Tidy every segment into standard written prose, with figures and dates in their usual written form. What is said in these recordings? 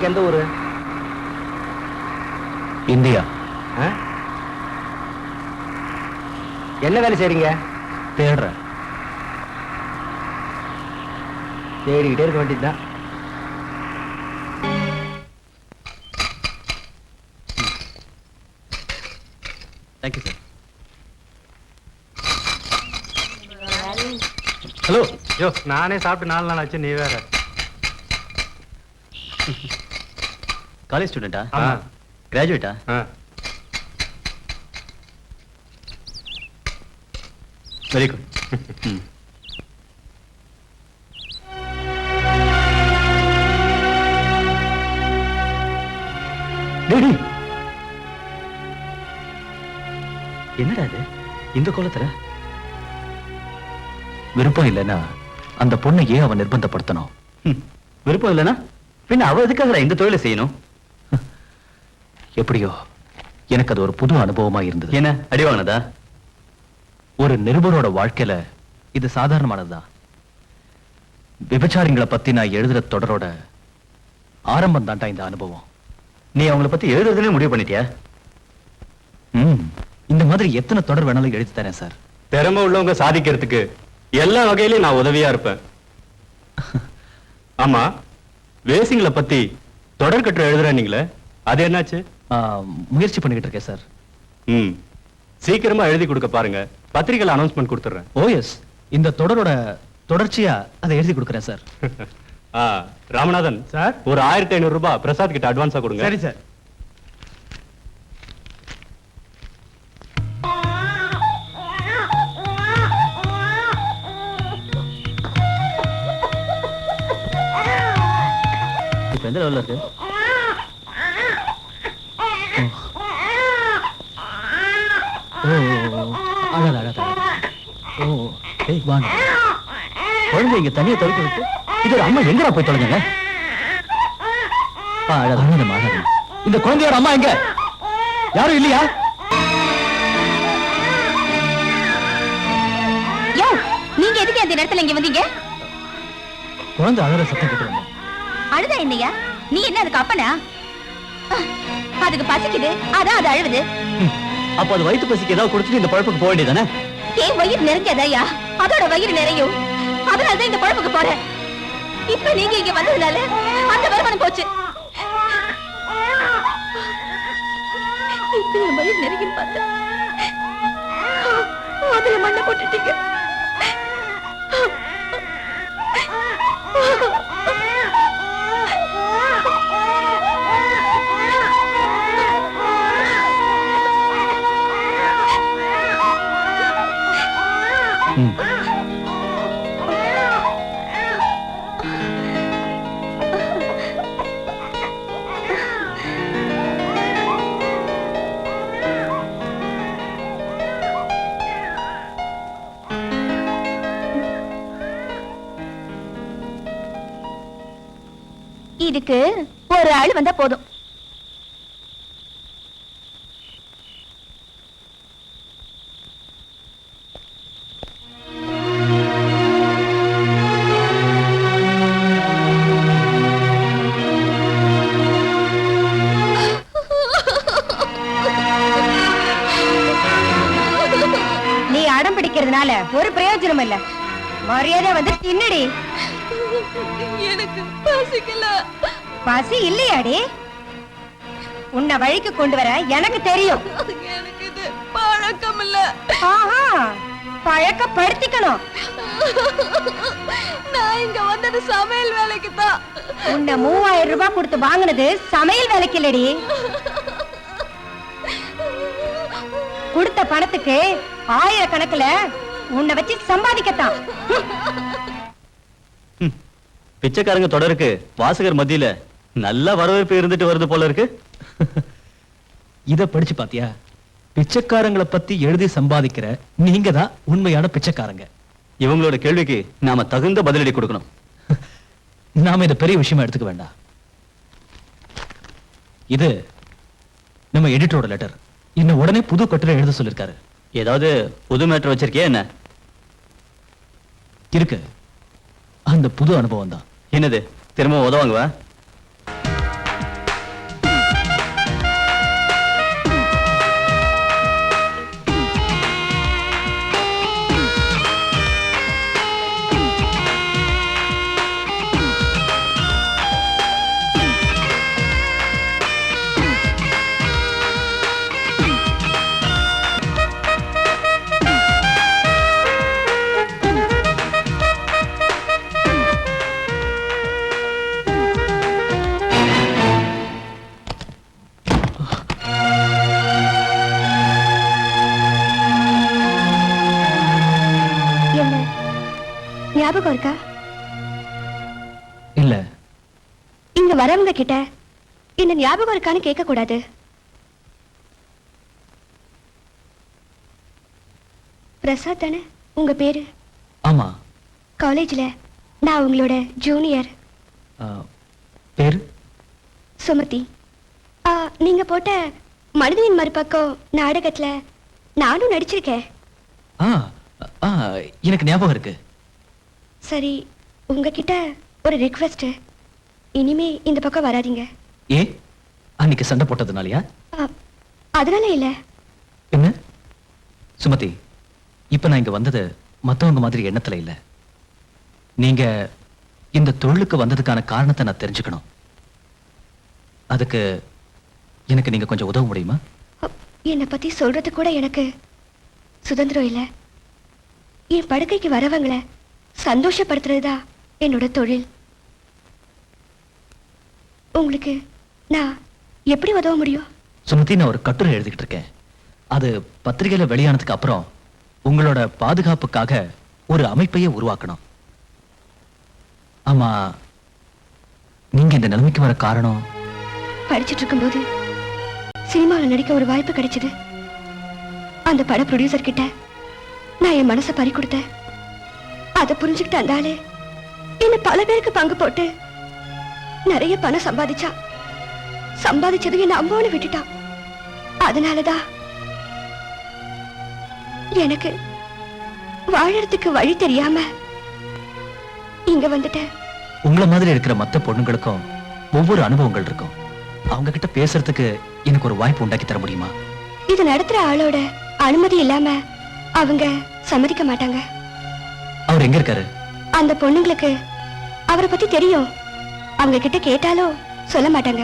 உங்களுக்கு எந்த ஊரு? இந்தியா. என்ன வேலை செய்றீங்க? தேடுறேன். தேடிக்கிட்டே இருக்க வேண்டியதுதான். Thank you sir. ஹலோ. யோ, நானே சாப்பிட்டு 4 நாள் ஆச்சு, நீ வேற. காலேஜ் ஸ்டூடெண்டா? ஆமா. கிராஜுவேட்டா? Very good. என்னடா இது இந்த கோலத்துல? விருப்பம் இல்லைன்னா அந்த பொண்ணை ஏன் அவன் நிர்பந்தப்படுத்தணும்? விருப்பம் இல்லைன்னா பின்ன அவ எதுக்காக இந்த தொழிலை செய்யணும்? எப்படியோ எனக்கு அது ஒரு புது அனுபவமா இருந்தது. என்ன அடிவானதா? ஒரு நிருபரோட வாழ்க்கையில இது சாதாரணமானதுதான். விபச்சாரிங்களை பத்தி நான் எழுதுற தொடரோட ஆரம்பம் தான்டா இந்த அனுபவம். நீ அவங்கள பத்தி எழுதுறதுனே முடிவு பண்ணிட்டியா? இந்த மாதிரி எத்தனை தொடர் வேணாலும் எழுதி தரேன் சார். திறமை உள்ளவங்க சாதிக்கிறதுக்கு எல்லா வகையிலும் நான் உதவியா இருப்பேன். ஆமா, வேசிங்களை பத்தி தொடர் கட்டுரை எழுதுறீங்களே, அது என்னாச்சு? முயற்சி பண்ணிக்கிட்டு இருக்கேன் சார். சீக்கிரமா எழுதி கொடுக்க பாருங்க, பத்திரிகையில் அனௌன்ஸ்மெண்ட் கொடுத்துறேன். ஓ எஸ், இந்த தொடரோட தொடர்ச்சியா அதை எழுதி கொடுக்குறேன் சார். ராமநாதன் சார், ஒரு 1500 ரூபாய் பிரசாத் கிட்ட அட்வான்ஸா கொடுங்க. சரி சார். இப்ப எந்த லெவல்ல இருக்கு? அழாத அழாத. ஓ ஏய் வாங்க. குழந்தை இங்க தனியா தொலைக்க விட்டு இது ஒரு அம்மா எங்கடா போய் தொலைங்க? அழாத. இந்த குழந்தையோட அம்மா எங்க? யாரும் இல்லையா? நீங்க எதுக்கு அந்த நேரத்துல இங்க வந்தீங்க? குழந்தை அழற சத்தம் கேட்டு வந்தேன். அழுதா என்னையா? நீ என்ன அதுக்கு அப்பனா? அதுக்கு பசிக்குது, அதான் அது அழுவுது. அப்ப அது வயிற்று பசிக்கு ஏதாவது கொடுத்துட்டு இந்த பழப்புக்கு போக வேண்டியதானே? ஏன் வயிறு நிறைஞ்சதையா? அதோட வயிறு நிறையும், அதனாலதான் இந்த பழப்புக்கு போறேன். இப்ப நீங்க இங்க வந்ததுனால அந்த வருமானம் போச்சு. இப்ப என் வயிறு நிறையும் பார்த்தேன், அதுல மண்ணை போட்டுட்டீங்க. இதுக்கு ஒரு ஆள் வந்தா போதும். நீ அடம் பிடிக்கிறதுனால ஒரு பிரயோஜனம் இல்ல. மரியாதை வந்து தின்னடி. எனக்கு பசிக்கல. பசி இல்லையாடி? உன்னை வழிக்கு கொண்டு வர எனக்கு தெரியும். எனக்கு இது பழக்கம் இல்ல. பழக்கப்படுத்திக்கணும். நான் இங்க வந்தது சமையல் வேலைக்கு தான். உன்னை 3000 ரூபாய் கொடுத்து வாங்கினது சமையல் வேலைக்கு இல்லடி. கொடுத்த பணத்துக்கு 1000 கணக்குல உன்னை வச்சு சம்பாதிக்கத்தான். பிச்சைக்காரங்க தொடருக்கு வாசகர் மத்தியில நல்ல வரவேற்பு இருந்துட்டு வருது போல இருக்கு. இத படிச்சு பாத்தியா? பிச்சைக்காரங்களை பத்தி எழுதி சம்பாதிக்கிற நீங்க தான் உண்மையான பிச்சைக்காரங்க. இவங்களோட கேள்விக்கு நாம தகுந்த பதிலடி கொடுக்கணும். நாம இத பெரிய விஷயமா எடுத்துக்க வேண்டாம். இது நம்ம எடிட்டரோட லெட்டர். இன்னும் உடனே புது கட்டுரை எழுத சொல்லிருக்காரு. ஏதாவது புது மேட்டர் வச்சிருக்கியா என்ன? இருக்கு. அந்த புது அனுபவம் தான். என்னது? திரும்ப உதவாங்குவா? ஞாபகம் இருக்கா? இல்ல. இங்க வரவங்க கிட்ட என்ன ஞாபகம் இருக்கான்னு கேட்க கூடாது. பிரசாத் தானே உங்க பேரு? ஆமா. காலேஜ்ல நான் உங்களோட ஜூனியர். பேரு சுமதி. நீங்க போட்ட மனிதனின் மறுபக்கம் நாடகத்துல நானும் நடிச்சிருக்கேன். எனக்கு ஞாபகம் இருக்கு. சரி, உங்ககிட்ட ஒரு ரிக்வெஸ்ட். இனிமே இந்த பக்கம் வராதீங்க. ஏ, அன்னைக்கு சண்டை போட்டதுனாலயா? அதனால இல்ல. என்ன சுமதி, இப்ப நான் இங்க வந்தது மத்தவங்க மாதிரி எண்ணத்துல இல்ல. நீங்க இந்த தொழிலுக்கு வந்ததுக்கான காரணத்தை நான் தெரிஞ்சுக்கணும். அதுக்கு எனக்கு நீங்க கொஞ்சம் உதவ முடியுமா? என்னை பத்தி சொல்றது கூட எனக்கு சுதந்திரம் இல்ல. என் படுக்கைக்கு வரவங்களை சந்தோஷப்படுத்துறதுதான் என்னோட தொழில். உங்களுக்கு நான் எப்படி உதவ முடியும்? சுமதி, நான் ஒரு கட்டுரை எழுதிக்கிட்டு இருக்கேன். அது பத்திரிகையில வெளியானதுக்கு அப்புறம் உங்களோட பாதுகாப்புக்காக ஒரு அமைப்பையே உருவாக்கணும். ஆமா, நீங்க இந்த நிலைமைக்கு வர காரணம்? படிச்சிட்டு இருக்கும்போது சினிமாவில் நடிக்க ஒரு வாய்ப்பு கிடைச்சது. அந்த பட ப்ரொடியூசர் கிட்ட நான் என் மனசை பறி கொடுத்தேன். அதை புரிஞ்சுக்கிட்டு அந்த ஆளு என்ன பல பேருக்கு பங்கு போட்டு நிறைய பணம் சம்பாதிச்சது என்ன அம்போன்னு விட்டுட்டான். அதனாலதான் எனக்கு வாழறதுக்கு வழி தெரியாம இங்க வந்துட்டேன். உங்களை மாதிரி இருக்கிற மத்த பொண்ணுங்களுக்கும் ஒவ்வொரு அனுபவங்கள் இருக்கும். அவங்க கிட்ட பேசுறதுக்கு எனக்கு ஒரு வாய்ப்பு உண்டாக்கி தர முடியுமா? இது நடத்துற ஆளோட அனுமதி இல்லாம அவங்க சம்மதிக்க மாட்டாங்க. அவர் எங்க இருக்காரு? அந்த பொண்ணுங்களுக்கு அவரை பத்தி தெரியும். அவங்க கிட்ட கேட்டாலும் சொல்ல மாட்டாங்க.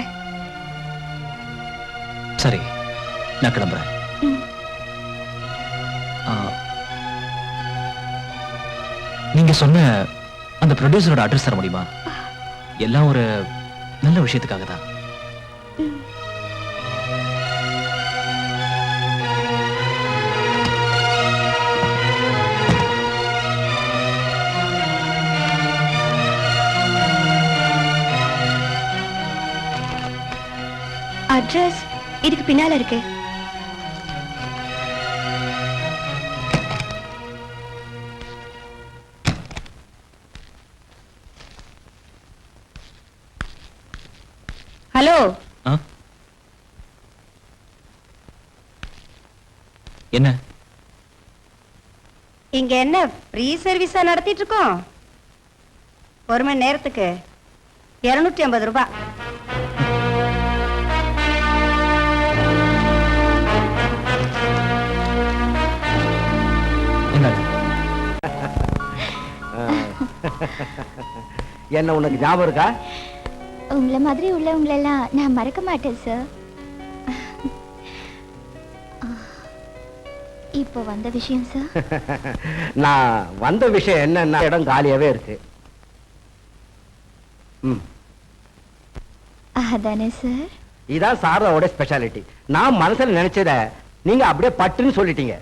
சரி, நான் கிளம்புறேன். நீங்க சொன்ன அந்த ப்ரொடியூசரோட அட்ரஸ் தர முடியுமா? எல்லாம் ஒரு நல்ல விஷயத்துக்காக தான். அட்ரஸ் இதுக்கு பின்னால இருக்கு. ஹலோ. என்ன இங்க என்ன ஃப்ரீ சர்வீஸா நடத்திட்டு இருக்கோம்? ஒரு மணி நேரத்துக்கு 250 ரூபாய். என்ன உனக்கு ஞாபகம் இருக்கா? உங்களை மாதிரி உள்ளவங்களெல்லாம் நான் மறக்க மாட்டேன் சார். இப்போ வந்த விஷயம் சார். நான் வந்த விஷயம் என்னன்னா, இடம் காலியாவே இருக்கு. அதானே சார்? இதான் சாரோட ஸ்பெஷாலிட்டி. நான் மனசுல நினைச்சத நீங்க அப்படியே பட்டுன்னு சொல்லிட்டீங்க.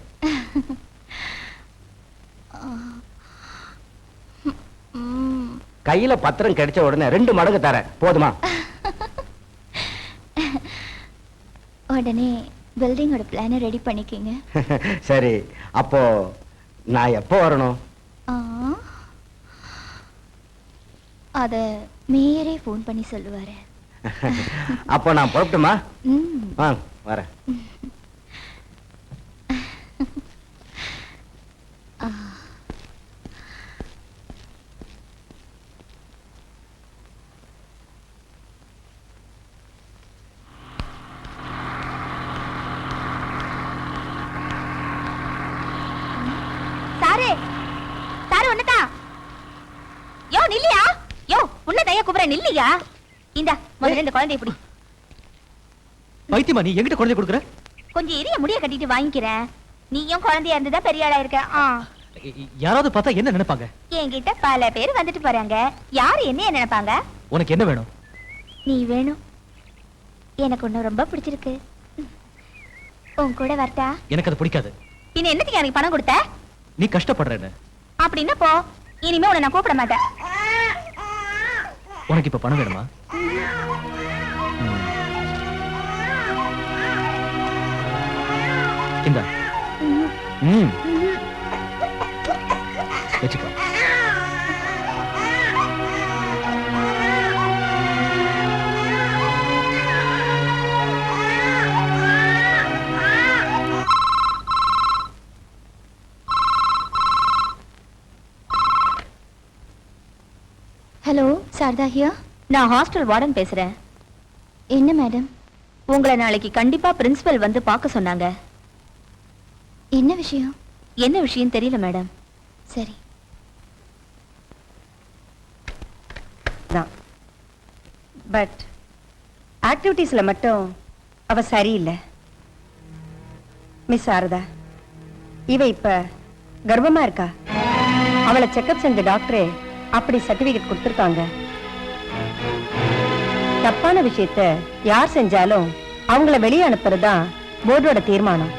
கையில பத்திரம் கிடைச்ச உடனே 2 மடங்கு தரேன், போதுமா? உடனே பில்டிங்கோட பிளானை ரெடி பண்ணிக்கிங்க. சரி, அப்போ நான் எப்போ வரணும்? அத மேயரே ஃபோன் பண்ணி சொல்லுவாரு. அப்போ நான் புறப்பட்டுமா? வரேன். நில்லையா? இந்த முதல்ல இந்த குழந்தையை பிடி. வைத்தியமா, நீ எங்கிட்ட குழந்தை கொடுக்குற? கொஞ்சம் இரிய முடிய கட்டிட்டு வாங்கிக்கிறேன். நீயும் குழந்தையா இருந்துதான் பெரிய ஆளா இருக்க. யாராவது பார்த்தா என்ன நினைப்பாங்க? என்கிட்ட பல பேர் வந்துட்டு போறாங்க. யாரு என்ன நினைப்பாங்க? உனக்கு என்ன வேணும்? நீ வேணும். எனக்கு ஒண்ணு ரொம்ப பிடிச்சிருக்கு. உன் கூட வரட்டா? எனக்கு அது பிடிக்காது. பின்ன என்னத்துக்கு எனக்கு பணம் கொடுத்த? நீ கஷ்டப்படுறேன்னு. அப்படின்னா போ. இனிமே உன்னை நான் கூப்பிட மாட்டேன். உனக்கு இப்ப பணம் வேணுமா? இந்தா. வச்சுக்கோ. ஹலோ சாரதா ஹியா. நான் ஹாஸ்டல் வார்டன் பேசுறேன். என்ன மேடம்? உங்களை நாளைக்கு கண்டிப்பா பிரின்சிபல் வந்து பார்க்க சொன்னாங்க. என்ன விஷயம்? என்ன விஷயம் தெரியல மேடம். சரி. பட் ஆக்டிவிட்டீஸ்ல மட்டும் அவ சரியில்லை. மிஸ் சாரதா, இவ இப்ப கர்ப்பமா இருக்கா. அவளை செக்அப் செஞ்ச டாக்டரே அப்படி சர்டிபிகேட் கொடுத்திருக்காங்க. தப்பான விஷயத்த யார் செஞ்சாலும் அவங்கள வெளியே அனுப்புறதுதான் போர்டோட தீர்மானம்.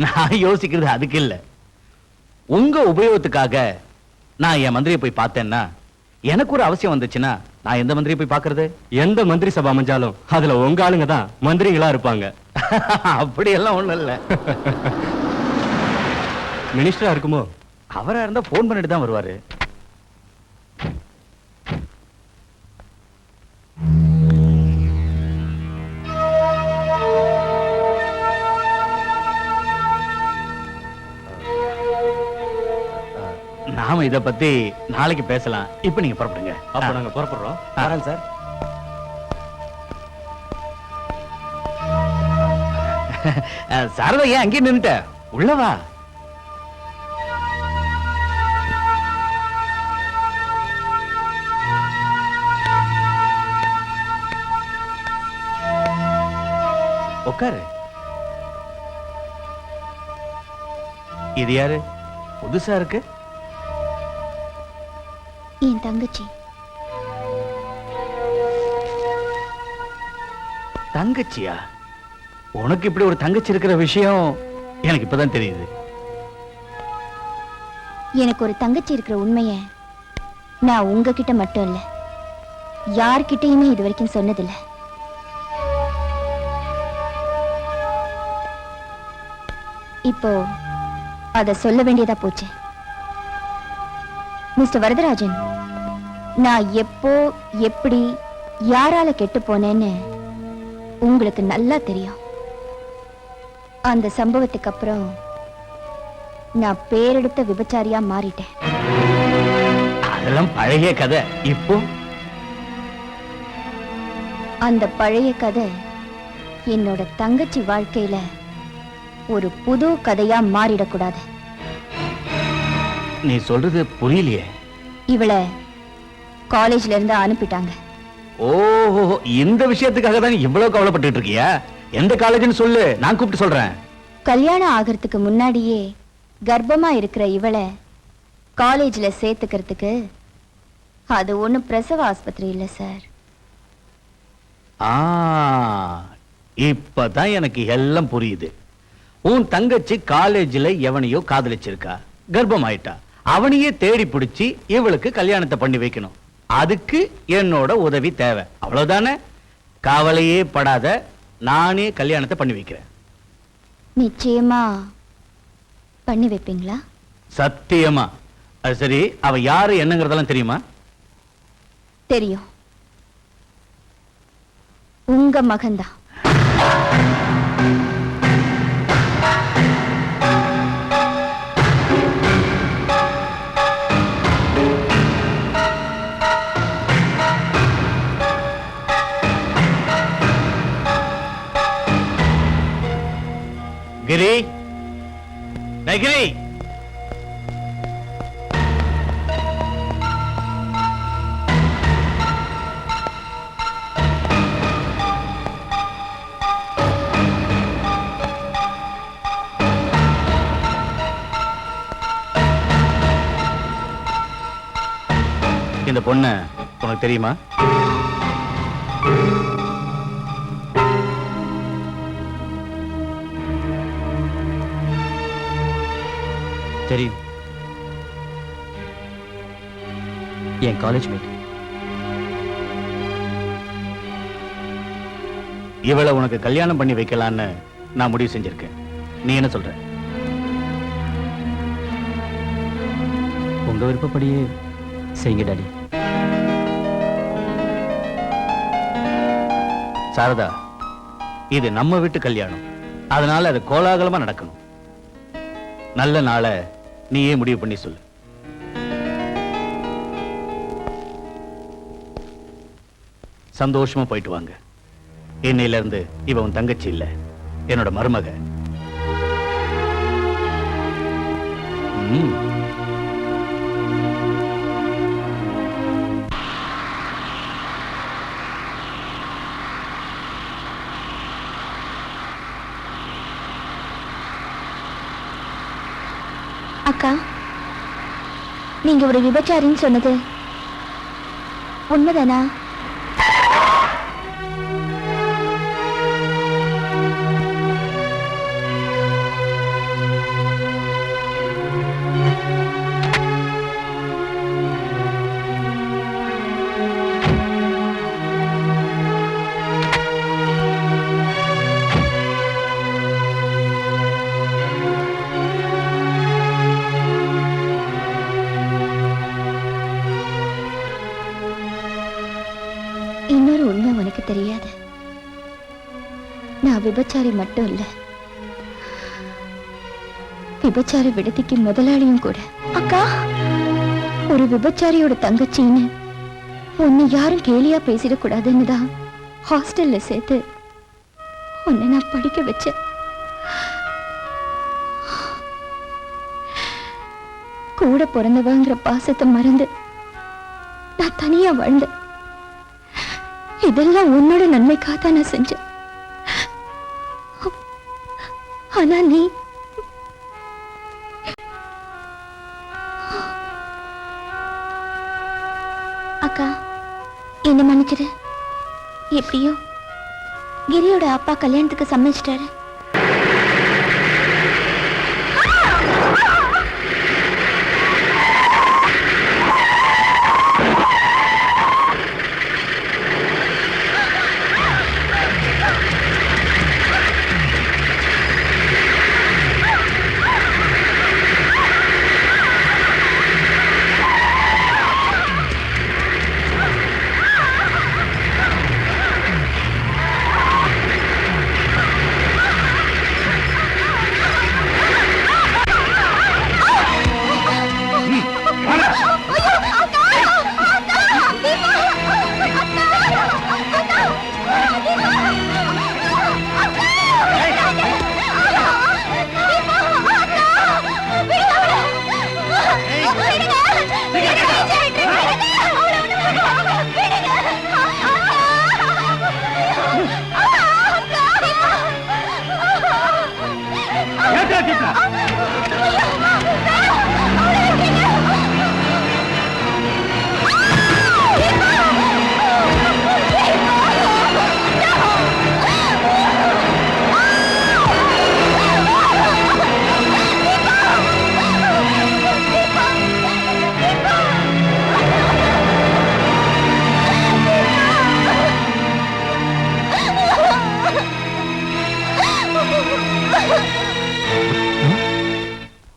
நான் யோசிக்கிறது அதுக்கு இல்ல, உங்க உபயோகத்துக்காக நான் என் மந்திரியை போய் பார்த்தேன்னா, எனக்கு ஒரு அவசியம் வந்துச்சுன்னா நான் எந்த மந்திரியை போய் பார்க்கறது? எந்த மந்திரி சபை அமைஞ்சாலும் அதுல உங்க ஆளுங்க தான் மந்திரிகளா இருப்பாங்க. அப்படி எல்லாம் ஒண்ணும் இல்ல. மினிஸ்டரா இருக்குமோ? அவரா இருந்தா போன் பண்ணிட்டு தான் வருவாரு. நாம இத பத்தி நாளைக்கு பேசலாம். இப்ப நீங்க புறப்படுங்க. அப்ப நாங்க புறப்படுறோம். வரேன் சார். சாரதா, ஏன் அங்கே நின்னுட்ட? உள்ளவா. உட்காரு. இது யாரு? புதுசா இருக்கு. என் தங்கச்சி. தங்கச்சியா? உனக்கு இப்படி ஒரு தங்கச்சி இருக்கிற விஷயம் எனக்கு இப்பதான் தெரியுது. எனக்கு ஒரு தங்கச்சி இருக்கிற உண்மைய நான் உங்ககிட்ட மட்டும் இல்ல, யார்கிட்டயுமே இது வரைக்கும் சொன்னதில்ல. இப்போ அத சொல்ல வேண்டியதா போச்சு. மிஸ்டர் வரதராஜன், நான் எப்போ எப்படி யாரால கெட்டு போனேன்னு உங்களுக்கு நல்லா தெரியும். அந்த சம்பவத்துக்கு அப்புறம் நான் பேரெடுத்த விபச்சாரியா மாறிட்டேன். அதெல்லாம் பழைய கதை. இப்போ அந்த பழைய கதை என்னோட தங்கச்சி வாழ்க்கையில ஒரு புது கதையா மாறிடக்கூடாது. நீ சொல்றது புரியலையே. இவளை காலேஜ்ல இருந்து அனுப்பிட்டாங்க. ஓஹோ, இந்த விஷயத்துக்காக தான் இவ்வளவு கவலைப்பட்டு இருக்கியா? எந்த காலேஜ்னு சொல்லு, நான் கூப்பிட்டு சொல்றேன். கல்யாணம் ஆகிறதுக்கு முன்னாடியே கர்ப்பமா இருக்கிற இவளை காலேஜ்ல சேர்த்துக்கிறதுக்கு அது ஒண்ணும் பிரசவ ஆஸ்பத்திரி இல்ல சார். இப்பதான் எனக்கு எல்லாம் புரியுது. உன் தங்கச்சி காலேஜ்ல எவனையோ காதலிச்சிருக்கா, கர்ப்பம் ஆயிட்டா. அவனையே தேடி பிடிச்சி இவளுக்கு கல்யாணத்தை பண்ணி வைக்கணும். அதுக்கு என்னோட உதவி தேவை, அவ்வளவுதானே? கவலையே படாத, நானே கல்யாணத்தை பண்ணி வைக்கிறேன். நிச்சயமா பண்ணி வைப்பீங்களா? சத்தியமா. அது சரி, அவ யாரு என்னங்கறதெல்லாம் தெரியுமா? தெரியும். உங்க மகன்தான். கிரி, கிரி, இந்த பொண்ணு உனக்கு தெரியுமா? தெரியும். என் காலேஜ் மேட். இவளை உனக்கு கல்யாணம் பண்ணி வைக்கலான்னு நான் முடிவு செஞ்சிருக்கேன். நீ என்ன சொல்ற? உங்க விருப்பப்படியே செய்யுங்க டாடி. சாரதா, இது நம்ம வீட்டு கல்யாணம், அதனால அது கோலாகலமா நடக்கணும். நல்ல நாளை நீயே முடிவு பண்ணி சொல்லு. சந்தோஷமா போயிட்டு வாங்க. இன்னையில இருந்து இவ உன் தங்கச்சி இல்ல, என்னோட மருமக. ம். அக்கா, நீங்க ஒரு விபச்சாரின்னு சொன்னது உண்மைதானா? இன்னொரு உண்மை உனக்கு தெரியாது. நான் விபச்சாரி மட்டும் இல்ல, விபச்சார விடுதிக்கு முதலாளியும் கூட. அக்கா, ஒரு விபச்சாரியோட தங்கச்சின்னு உன்னை யாரும் கேலியா பேசிடக்கூடாதுன்னு தான் ஹாஸ்டல்ல சேர்த்து உன்னை நான் படிக்க வச்சேன். கூட பிறந்தவங்கிற பாசத்தை மறந்து நான் தனியா வாழ்ந்தேன். இதெல்லாம் உன்னோட நன்மைக்காக நான் செஞ்சேன். ஆனா நீ அக்கா, என்ன மன்னிச்சிரு. எப்படியோ கிரியோட அப்பா கல்யாணத்துக்கு சம்மதிச்சிட்டாரு.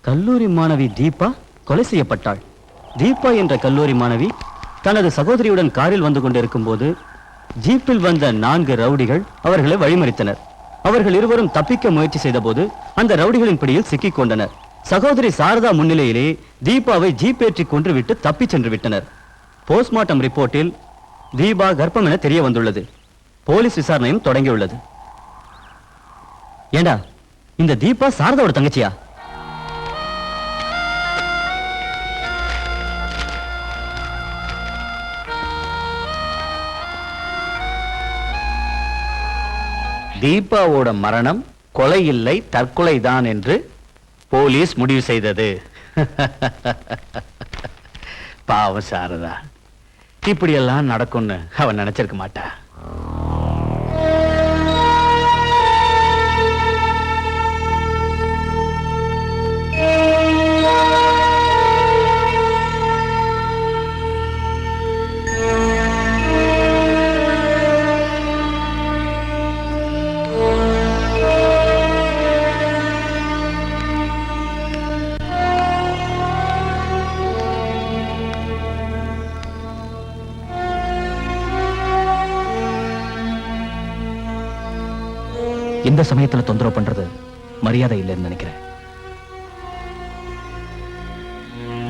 கல்லூரி மாணவி தீபா கொலை செய்யப்பட்டாள். தீபா என்ற கல்லூரி மாணவி தனது சகோதரியுடன் காரில் வந்து கொண்டிருக்கும் போது ஜீப்பில் வந்த 4 ரவுடிகள் அவர்களை வழிமறித்தனர். அவர்கள் இருவரும் தப்பிக்க முயற்சி செய்த போது அந்த ரவுடிகளின் பிடியில் சிக்கிக் கொண்டனர். சகோதரி சாரதா முன்னிலையிலே தீபாவை ஜீப் ஏற்றி கொன்று விட்டு தப்பி சென்று விட்டனர். போஸ்ட்மார்ட்டம் ரிப்போர்ட்டில் தீபா கர்ப்பம் என தெரிய வந்துள்ளது. போலீஸ் விசாரணையும் தொடங்கியுள்ளது. ஏண்டா, இந்த தீபா சாரதாவோட தங்கச்சியா? தீபாவோட மரணம் கொலை இல்லை, தற்கொலைதான் என்று போலீஸ் முடிவு செய்தது. பாவம் சாரதா, இப்படியெல்லாம் நடக்கும்னு அவன் நினைச்சிருக்க மாட்டா. இந்த சமயத்துல தொந்தரவு பண்றது மரியாதை இல்லைன்னு நினைக்கிறேன்.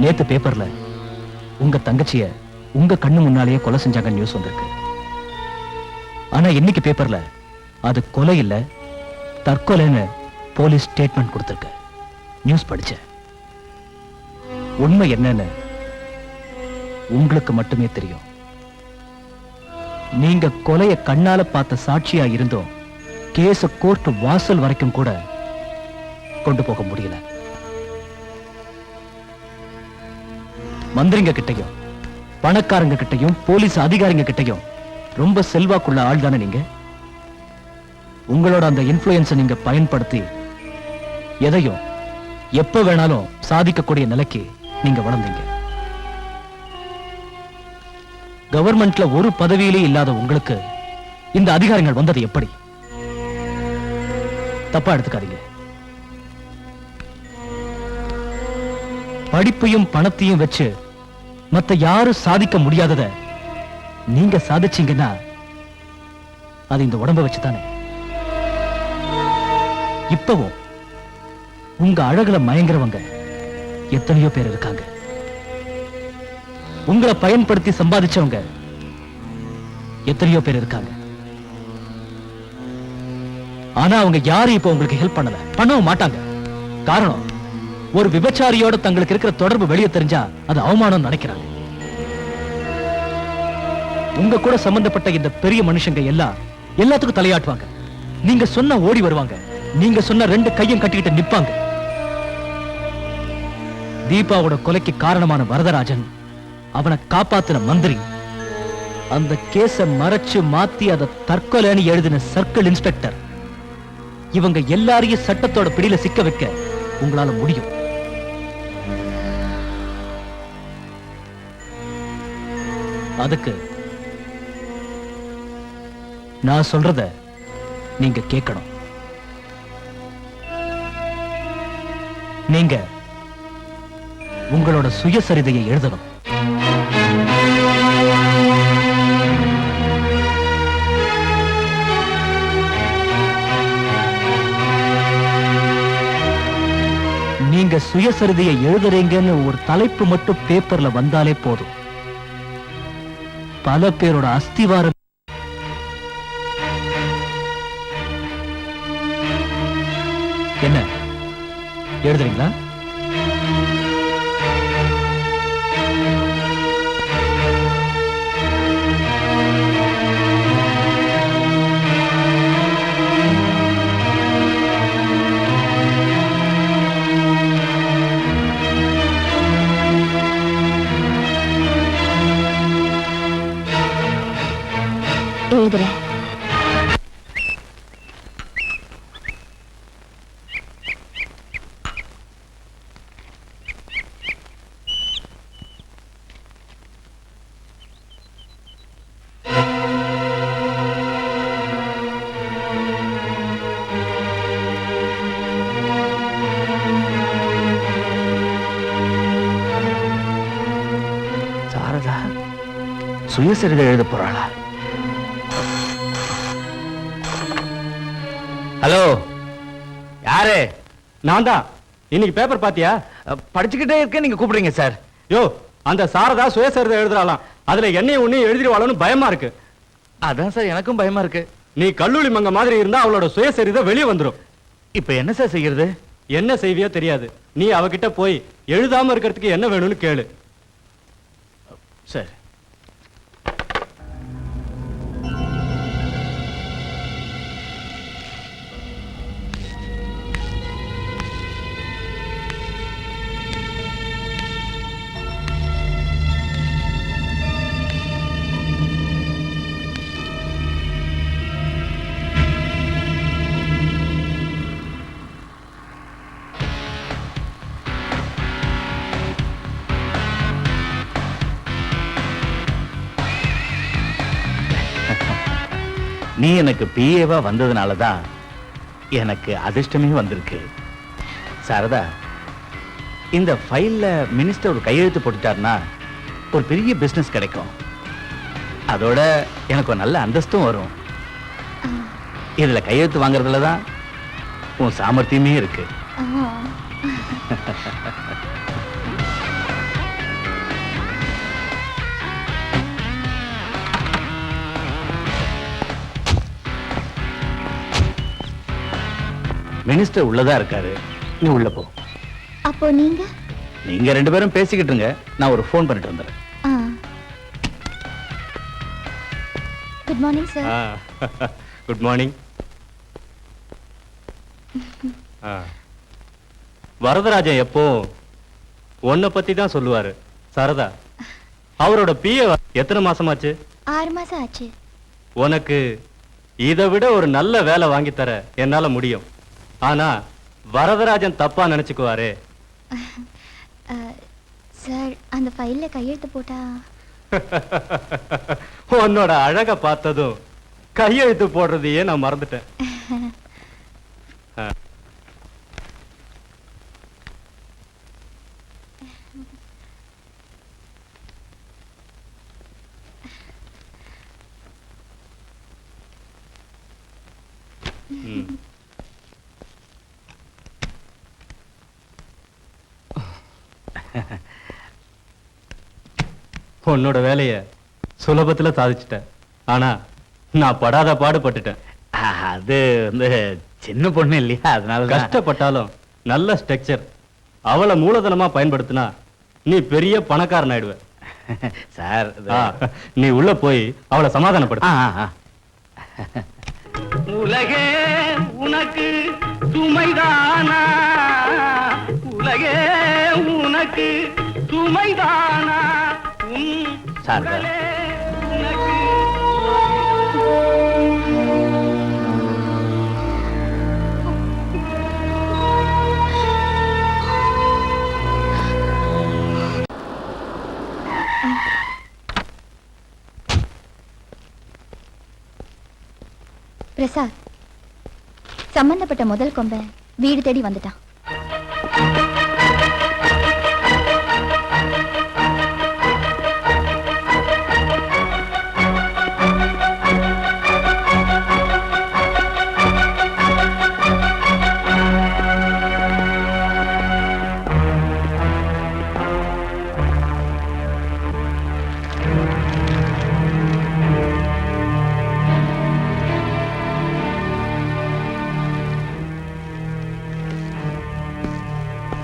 நேத்து பேப்பர்ல உங்க தங்கச்சிய உங்க கண்ணு முன்னாலேயே கொலை செஞ்சாங்க நியூஸ் வந்திருக்கு. ஆனா இன்னைக்கு பேப்பர்ல அது கொலை இல்ல தற்கொலைன்னு போலீஸ் ஸ்டேட்மெண்ட் கொடுத்திருக்கு. நியூஸ் படிச்சேன். உண்மை என்னன்னு உங்களுக்கு மட்டுமே தெரியும். நீங்க கொலைய கண்ணால பார்த்த சாட்சியா இருந்தோம் கேஸ கோர்ட் வாசல் வரைக்கும் கூட கொண்டு போக முடியல. மந்திரிங்க கிட்டையும் பணக்காரங்க கிட்டையும் போலீஸ் அதிகாரிங்க கிட்டையும் ரொம்ப செல்வாக்குள்ள ஆள் தானே நீங்க. உங்களோட அந்த இன்ஃப்ளூயன்ஸை நீங்க பயன்படுத்தி எதையும் எப்ப வேணாலும் சாதிக்கக்கூடிய நிலைக்கு நீங்க வளர்ந்தீங்க. கவர்மெண்ட்ல ஒரு பதவியிலே இல்லாத உங்களுக்கு இந்த அதிகாரங்கள் வந்தது எப்படி? தப்பா எடுத்துக்காதீங்க. படிப்பையும் பணத்தையும் வச்சு மத்த யாரும் சாதிக்க முடியாதத நீங்க சாதிச்சீங்கன்னா அது இந்த உடம்ப வச்சுதானே. இப்பவும் உங்க அழகுல மயங்குறவங்க எத்தனையோ பேர் இருக்காங்க. உங்களை பயன்படுத்தி சம்பாதிச்சவங்க எத்தனையோ பேர் இருக்காங்க. ஆனா அவங்க யாரும் இப்ப உங்களுக்கு ஹெல்ப் பண்ணவும் மாட்டாங்க. காரணம், ஒரு விபச்சாரியோட தங்களுக்கு இருக்கிற தொடர்பு வெளியே தெரிஞ்சா அது அவமானம் நினைக்கிறாங்க. உங்க கூட சம்பந்தப்பட்ட இந்த பெரிய மனுஷங்க எல்லாத்துக்கும் தலையாட்டுவாங்க. நீங்க சொன்ன ஓடி வருவாங்க. நீங்க சொன்ன 2 கையும் கட்டிக்கிட்டு நிப்பாங்க. தீபாவோட கொலைக்கு காரணமான வரதராஜன், அவனை காப்பாத்தின மந்திரி, அந்த கேஸ மறைச்சு மாத்தி அதை தற்கொலைன்னு எழுதின சர்க்கிள் இன்ஸ்பெக்டர், இவங்க எல்லாரையும் சட்டத்தோட பிடியில சிக்க வைக்க உங்களால முடியும். அதுக்கு நான் சொல்றத நீங்க கேட்கணும். நீங்க உங்களோட சுயசரிதையை எழுதணும். நீங்க சுயசரிதையை எழுதுறீங்கன்னு ஒரு தலைப்பு மட்டும் பேப்பர்ல வந்தாலே போதும், பல பேரோட அஸ்திவாரம் என்ன எழுதுறீங்களா? எழுதுறேன். சாரதா சுயசரிதை எழுத போறாளா? ஹலோ, யாரு? நான் தான். இன்னைக்கு பேப்பர் பாத்தியா? படிச்சுக்கிட்டே இருக்க, நீங்க கூப்பிடுறீங்க சார். யோ, அந்த சாரதா சுயசரிதை எழுதுறாளாம். அதுல என்னையும் உன்னையும் எழுதிடுவாளோன்னு பயமா இருக்கு. அதான் சார் எனக்கும் பயமா இருக்கு. நீ கல்லூரி மங்க மாதிரி இருந்தா அவளோட சுயசரிதை வெளியே வந்துரும். இப்ப என்ன சார் செய்யறது? என்ன செய்வியோ தெரியாது. நீ அவகிட்ட போய் எழுதாம இருக்கிறதுக்கு என்ன வேணும்னு கேளு. சரி. நீ எனக்கு பிஏவா வந்ததுனாலதான் எனக்கு அதிர்ஷ்டமே வந்திருக்கு. சாரதா, இந்த ஃபைல்ல மினிஸ்டர் ஒரு கையெழுத்து போட்டுட்டாருன்னா ஒரு பெரிய பிசினஸ் கிடைக்கும். அதோட எனக்கு ஒரு நல்ல அந்தஸ்தும் வரும். இதுல கையெழுத்து வாங்குறதுல தான் உன் சாமர்த்தியமே இருக்கு. மினிஸ்டர் உள்ளதா இருக்காரு, நீ உள்ள போ. அப்போ நீங்க நீங்க ரெண்டு பேரும் பேசிக்கிட்டு இருங்க, நான் ஒரு ஃபோன் பண்ணிட்டு வந்துடுறேன். Good morning sir. Good morning. Varadarajan எப்போ உன்னை பத்தி தான் சொல்லுவாரு. சரதா, அவரோட பிஏ எத்தனை மாசமாச்சு? 6 மாசம் ஆச்சு. உனக்கு இதை விட ஒரு நல்ல வேலை வாங்கி தர என்னால முடியும். ஆனா வரதராஜன் தப்பா நினைச்சுக்குவாரே. சார், அந்த ஃபைல்ல கையெழுத்து போட்டா உன்னோட அழக பார்த்ததும் கையெழுத்து போடுறதையே நான் மறந்துட்டேன். உன்னோட வேலைய சுலபத்துல சாதிச்சிட்டேன். ஆனா நான் படாத பாடுபட்டுட்டேன். அது வந்து சின்ன பொண்ணு இல்லையா, அதனால கஷ்டப்பட்டாலும் நல்ல ஸ்ட்ரக்சர். அவளை மூலதனமா பயன்படுத்தினா நீ பெரிய பணக்காரன் ஆயிடுவ. சார், நீ உள்ள போய் அவளை சமாதானப்படுத்த. உலகே உனக்கு சுமைதானா, உலகே உனக்கு சுமைதானா, சார் பிரசாத், சம்பந்தப்பட்ட முதல் கொம்பை வீடு தேடி வந்துட்டான்.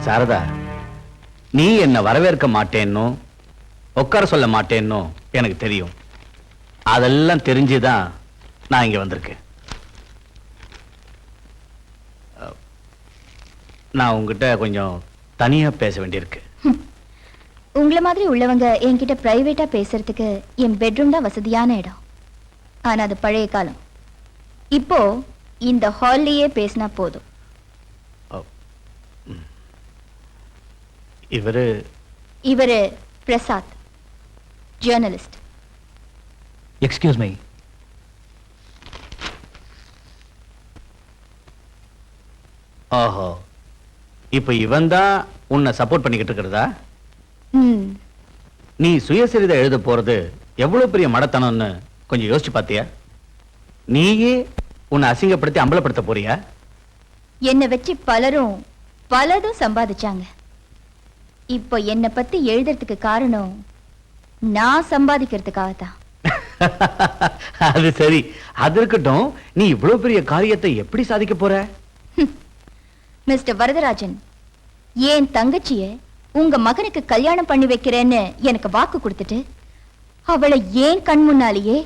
சாரதா, நீ என்ன வரவேற்க மாட்டேன்னோ உட்கார சொல்ல மாட்டேன்னோ எனக்கு தெரியும். அதெல்லாம் தெரிஞ்சுதான் நான் இங்க வந்திருக்கேன். நான் உங்ககிட்ட கொஞ்சம் தனியா பேச வேண்டியிருக்கு. உங்களை மாதிரி உள்ளவங்க என்கிட்ட பிரைவேட்டா பேசுறதுக்கு என் பெட்ரூம் தான் வசதியான இடம். ஆனா அது பழைய காலம். இப்போ இந்த ஹால்லேயே பேசினா போதும். இவரு பிரசாத், ஜேர்னலிஸ்ட். Excuse me. ஓஹோ, இப்ப இவன் தான் உன்னை சப்போர்ட் பண்ணிக்கிட்டு இருக்கிறதா? நீ சுயசரிதை எழுத போறது எவ்வளவு பெரிய மடத்தனம்னு கொஞ்சம் யோசிச்சு பாத்தியா? நீயே உன்னை அசிங்கப்படுத்தி அம்பலப்படுத்த போறியா? என்னை வச்சு பலரும் பலதும் சம்பாதிச்சாங்க. இப்போ என்னை பத்தி எழுதுறதுக்கு காரணம் நான் சம்பாதிக்கிறதுக்காகத்தான். அது சரி, அது இருக்கட்டும். நீ இவ்வளவு பெரிய காரியத்தை எப்படி சாதிக்க போற? மிஸ்டர் வரதராஜன், என் தங்கச்சிய உங்க மகனுக்கு கல்யாணம் பண்ணி வைக்கிறேன்னு எனக்கு வாக்கு கொடுத்துட்டு அவளை ஏன் கண் முன்னாலேயே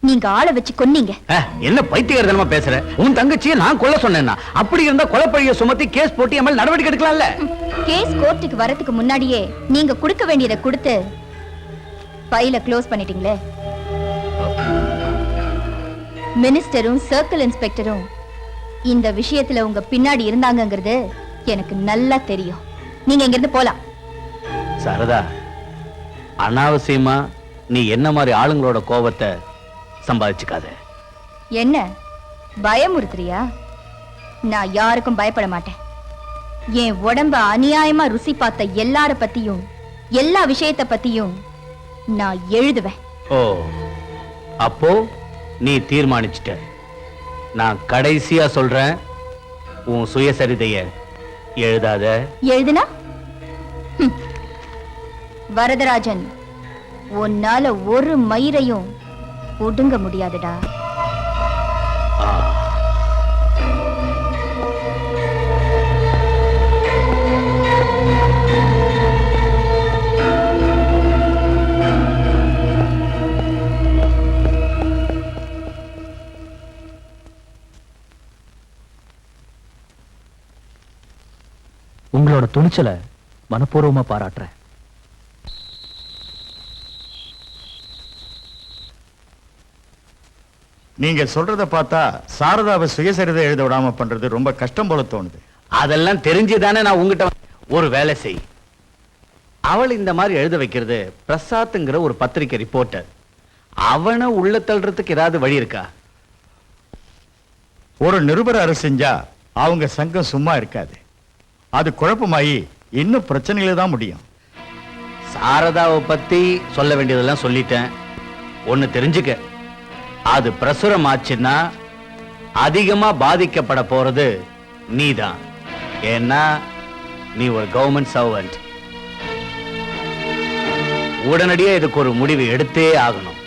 நீங்க ஆளை வச்சு கொன்னீங்க. என்ன பைத்தியக்காரத்தனமா பேசுற? உன் தங்கச்சியை நான் கொல்ல சொன்னேன்னா? அப்படி இருந்தா கொலைப்பழிய சுமத்தி கேஸ் போட்டு என் மேல நடவடிக்கை எடுக்கலாம்ல? கேஸ் கோர்ட்டுக்கு வரதுக்கு முன்னாடியே நீங்க கொடுக்க வேண்டியதை கொடுத்து ஃபைலை க்ளோஸ் பண்ணிட்டீங்களே. மினிஸ்டரும் சர்க்கிள் இன்ஸ்பெக்டரும் இந்த விஷயத்துல உங்க பின்னாடி இருந்தாங்கங்கிறது எனக்கு நல்லா தெரியும். நீங்க இங்க இருந்து போலாம். சாரதா, அனாவசியமா நீ என்ன மாதிரி ஆளுங்களோட கோபத்தை சம்பாதிச்சுக்காத. என்ன பயமுறுத்துறியா? நான் யாருக்கும் பயப்பட மாட்டேன். என் உடம்ப அநியாயமா ருசி பார்த்த எல்லார பத்தியும் எல்லா விஷயத்தை பத்தியும் நான் எழுதுவேன். ஓ, அப்போ நீ தீர்மானிச்சிட்ட. நான் கடைசியா சொல்றேன், உன் சுயசரிதைய எழுதாத. எழுதுனா ஹம். வரதராஜன், உன்னால ஒரு மயிரையும் ஒடுங்க முடியாதுடா. ஆ. உங்களோட துணிச்சலை மனப்பூர்வமா பாராட்டுறேன். நீங்க சொல்றத பார்த்தா சாரதாவை சுயசரிதை எழுத விடாம பண்றது ரொம்ப கஷ்டம் போல தோணுது. அதெல்லாம் தெரிஞ்சுதானே நான் உங்ககிட்ட ஒரு வேலை செய். அவள் இந்த மாதிரி எழுத வைக்கிறது பிரசாத்ங்கிற ஒரு பத்திரிக்கை ரிப்போர்ட்டர். அவனை உள்ள தள்ளுறதுக்கு ஏதாவது வழி இருக்கா? ஒரு நிருபர் அரசு செஞ்சா அவங்க சங்கம் சும்மா இருக்காது. அது குழப்பமாயி இன்னும் பிரச்சனையில தான் முடியும். சாரதாவை பத்தி சொல்ல வேண்டியதெல்லாம் சொல்லிட்டேன். ஒண்ணு தெரிஞ்சுக்க, அது பிரசுரம் ஆச்சுன்னா அதிகமா பாதிக்கப்பட போறது நீதான். ஏன்னா நீ ஒரு கவர்மெண்ட் சர்வெண்ட். உடனடியே இதுக்கு ஒரு முடிவு எடுத்தே ஆகணும்.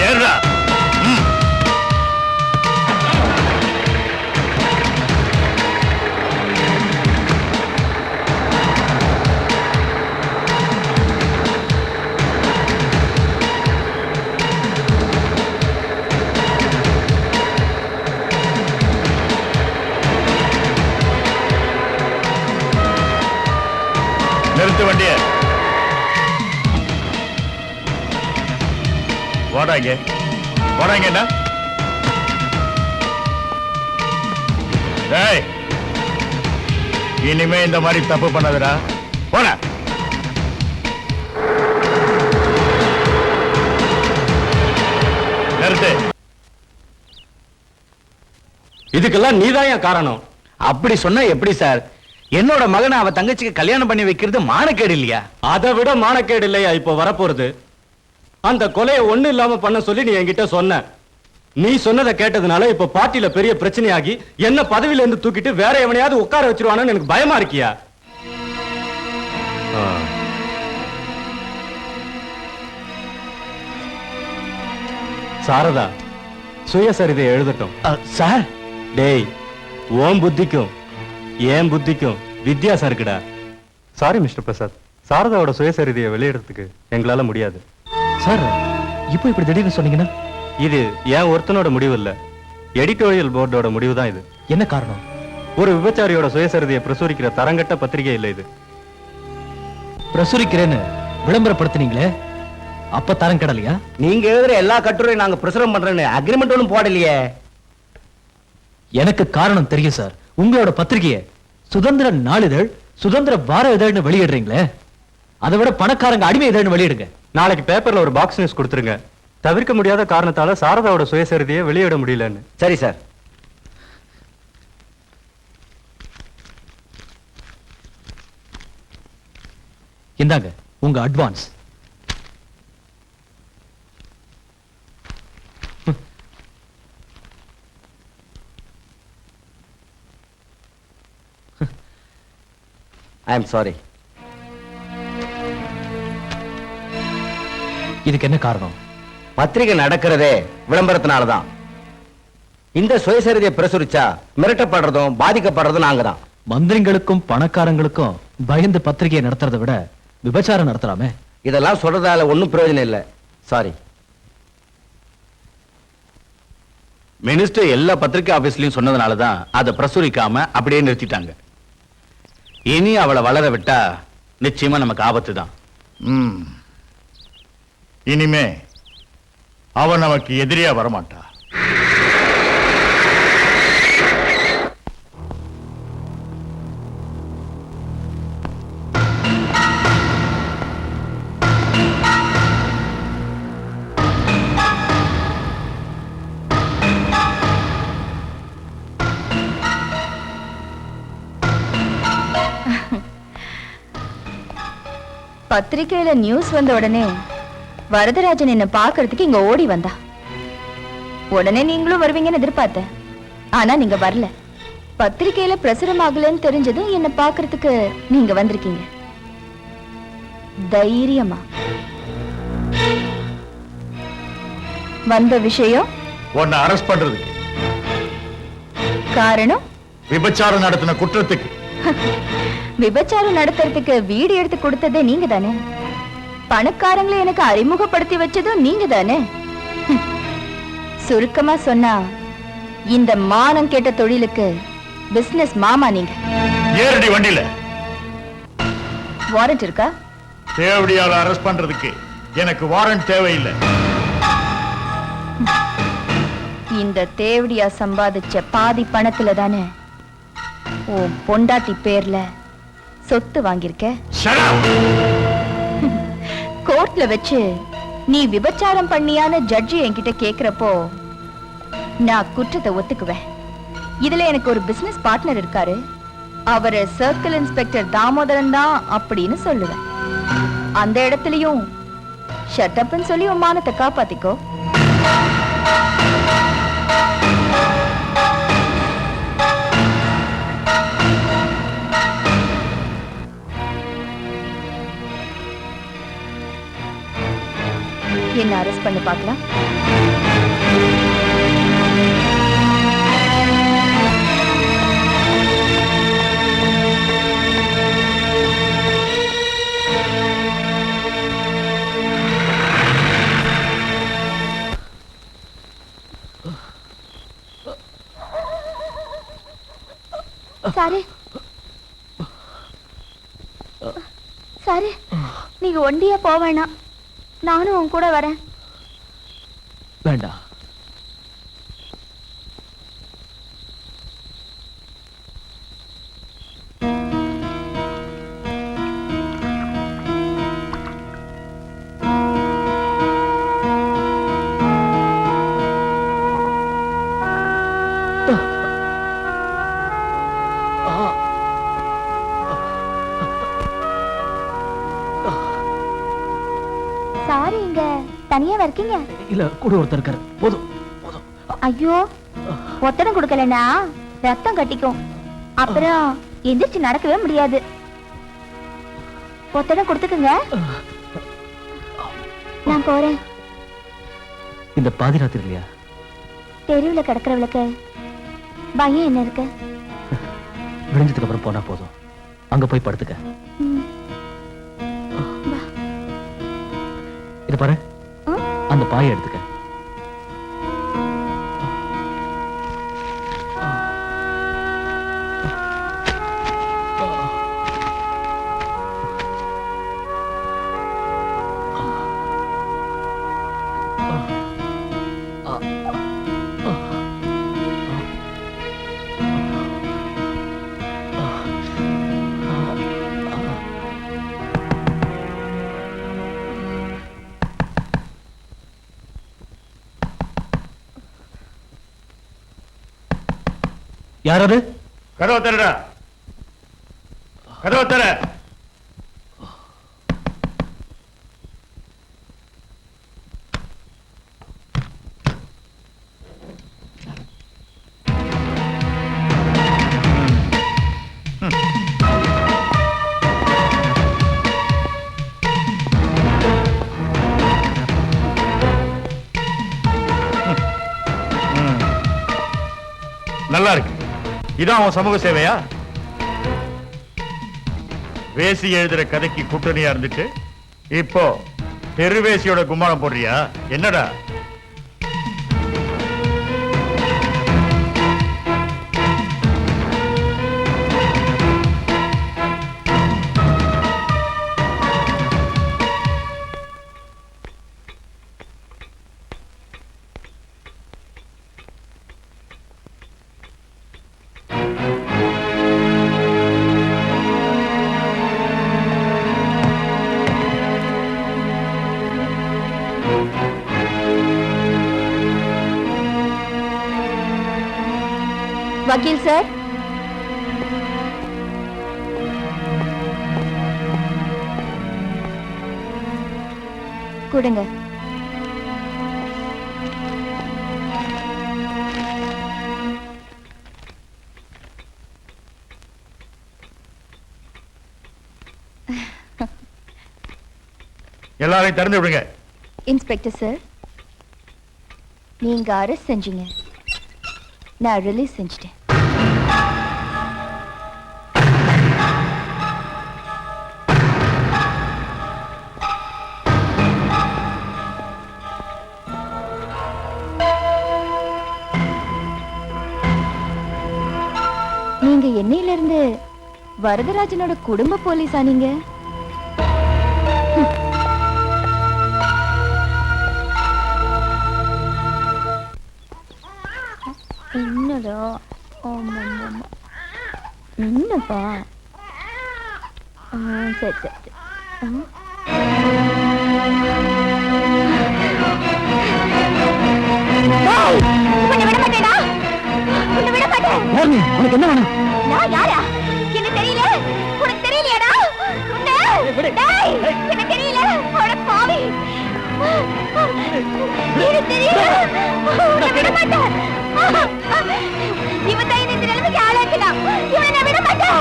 ஏறா. நிறுத்து வண்டிய. வாடாங்க வாடாங்கண்ணா. டேய், இனிமே இந்த மாதிரி தப்பு பண்ணாதடா. போடா. நிறுத்து. இதுக்கெல்லாம் நீதான் ஏன் காரணம்? அப்படி சொன்னா எப்படி சார்? என்னோட மகனை அவ தங்கச்சிக்கு கல்யாணம் பண்ணி வைக்கிறது மானக்கேடு இல்லையா? அதை விட மானக்கேடு இல்லையா இப்போ வரப்போறது? அந்த கொலையை ஒண்ணு இல்லாம பண்ண சொல்லி நீ என்கிட்ட சொன்ன. நீ சொன்னதை கேட்டதுனால இப்ப பார்ட்டியில பெரிய பிரச்சனையாகி என்ன பதவியில இருந்து தூக்கிட்டு வேற எவனையாவது உட்கார வச்சிருவானு எனக்கு பயமா இருக்கியா? சாரதா சுயசரிதை எழுதட்டும். சார், டேய், ஓம் புத்திக்கும் ஏன் புத்திக்கும் வித்தியாசம் இருக்குடா. சாரி மிஸ்டர் பிரசாத், சாரதாவோட சுயசரிதையை வெளியிடறதுக்கு எங்களால முடியாது. சார், இப்போ இப்படி திடீர்னு சொன்னீங்கன்னா? இது ஏன் ஒருத்தனோட முடிவு இல்ல, எடிட்டோரியல் போர்டோட முடிவு தான் இது. என்ன காரணம்? ஒரு விபச்சாரியோட சுயசரிதையை பிரசுரிக்கிற தரங்கட்ட பத்திரிகை இல்ல இது. பிரசுரிக்கிறேன்னு விளம்பரப்படுத்தினீங்களே, அப்ப தரம் கடலையா? நீங்க எழுதுற எல்லா கட்டுரையும் நாங்க பிரசுரம் பண்றேன்னு அக்ரிமெண்ட் ஒன்றும் போடலையே. எனக்கு காரணம் தெரியும் சார். உங்களோட பத்திரிகையை சுதந்திர நாளிதழ், சுதந்திர வார இதழ்னு வெளியிடுறீங்களே, அதை விட பணக்காரங்க அடிமை இதழ்னு வெளியிடுங்க. நாளைக்கு பேப்பர்ல ஒரு பாக்ஸ் நியூஸ் கொடுத்துருங்க. தவிர்க்க முடியாத காரணத்தால சாரதாவோட சுயசரிதையை வெளியிட முடியலன்னு. சரி சார். இந்தாங்க உங்க அட்வான்ஸ். I am sorry. இதுக்கு என்ன காரணம்? பத்திரிகை நடக்கிறதே விளம்பரத்தினாலதான். இந்த சுயசரிதையை பிரசுரிச்சா மிரட்டப்படுறதும் பாதிக்கப்படுறதும் நாங்க தான். மந்திரிங்களுக்கும் பணக்காரங்களுக்கும் பயந்து பத்திரிகையை நடத்துறதை விட விபச்சாரம் நடத்தலாமே. இதெல்லாம் சொல்றதால ஒன்னும் பிரயோஜனம் இல்லை. சாரி. மினிஸ்டர் எல்லா பத்திரிகை ஆபீஸ்லயும் சொன்னதுனாலதான் அதை பிரசுரிக்காம அப்படியே நிறுத்திட்டாங்க. இனி அவளை வளர விட்டா நிச்சயமா நமக்கு ஆபத்து தான். இனிமே அவன் நமக்கு எதிரியா வரமாட்டா. பத்திரிக்கையில நியூஸ் வந்த உடனே வரதராஜன் என்ன பாக்குறதுக்கு இங்க ஓடி வந்தா. உடனே நீங்களும் வருவீங்கன்னு எதிர்பார்த்தேன். ஆனா நீங்க வரல. பத்திரிக்கையில பிரசுரம் ஆகலன்னு தெரிஞ்சதும் என்ன பாக்குறதுக்கு நீங்க வந்திருக்கீங்க. தைரியமா வந்த விஷயம் உன்னை அரெஸ்ட் பண்றதுக்கு. காரணம் விபச்சாரம் நடத்தின குற்றத்துக்கு. விபச்சாரம் நடத்துறதுக்கு வீடு எடுத்து கொடுத்ததே நீங்க தானே. பணக்காரங்களை எனக்கு அறிமுகப்படுத்தி வச்சதும் நீங்க தானே. சுருக்கமா சொன்னா இந்த மானம் கேட்ட தொழிலுக்கு பிசினஸ் மாமா நீங்க. ஏறடி வண்டியில. வாரண்ட் இருக்கா? தேவடியால அரெஸ்ட் பண்றதுக்கு எனக்கு வாரண்ட் தேவையில்லை. இந்த தேவடியா சம்பாதிச்ச பாதி பணத்துல தானே உன் பொண்டாட்டி பேர்ல சொத்து வாங்கியிருக்க. Shut up! கோர்ட்ல வச்சு நீ விபச்சாரம் பண்ணியான ஜட்ஜி என்கிட்ட கேக்குறப்போ நான் குற்றத்தை ஒத்துக்குவேன். இதுல எனக்கு ஒரு பிசினஸ் பார்ட்னர் இருக்காரு, அவரு சர்க்கிள் இன்ஸ்பெக்டர் தாமோதரன் தான் அப்படின்னு சொல்லுவேன். அந்த இடத்துலயும் ஷட்டப்னு சொல்லி உன் மானத்தை காப்பாத்திக்கோ. என்ன அரெஸ்ட் பண்ணி பார்க்கலாம். சாரு சாரு, நீங்க ஒண்டியா போவேணாம், நானும் உன் கூட வரேன். வேண்டாம். சாரு இங்க தனியா இருக்கீங்க? இல்ல, கூட ஒருத்தர் இருக்காரு. போதும் போதும். ஐயோ, ஒத்தடம் கொடுக்கலன்னா ரத்தம் கட்டிக்கும், அப்புறம் எந்திரிச்சு நடக்கவே முடியாது. ஒத்தடம் கொடுத்துக்குங்க, நான் போறேன். இந்த பாதி ராத்திரி இல்லையா? தெருவுல கிடக்குறவளுக்கு பயம் என்ன இருக்கு? விடிஞ்சதுக்கு அப்புறம் போனா போதும். அங்க போய் படுத்துக்க. ம். இது பாரு, அந்த பாயை எடுத்துக்க. யார் அது? கதவை தரடா, கதவை தர. நல்லா இருக்கு. இதான் உன் சமூக சேவையா? வேசி எழுதுற கதைக்கு கூட்டணியா இருந்துட்டு இப்போ தெருவேசியோட கும்மாளம் போடுறியா? என்னடா? வக்கீல் சார், கொடுங்க. எல்லாரையும் திறந்து விடுங்க. இன்ஸ்பெக்டர் சார், நீங்க அரெஸ்ட் செஞ்சீங்க, நான் ரிலீஸ் செஞ்சிட்டேன். நீங்க என்னையில இருந்து வரதராஜனோட குடும்ப போலீஸா நீங்க? என்னடா? என்னப்பா? சரி சரி. உனக்கு என்ன வேணும்? நான் யாரா? என்ன தெரியல? உனக்கு தெரியலையாடா? என்ன தெரியல? அட பாவி! எனக்கு தெரியல. உன்னை விட மாட்டேன். இவன் தான் இந்த நிலைமைக்கு ஆளாக்கினான். இவனை நான் விட மாட்டேன்.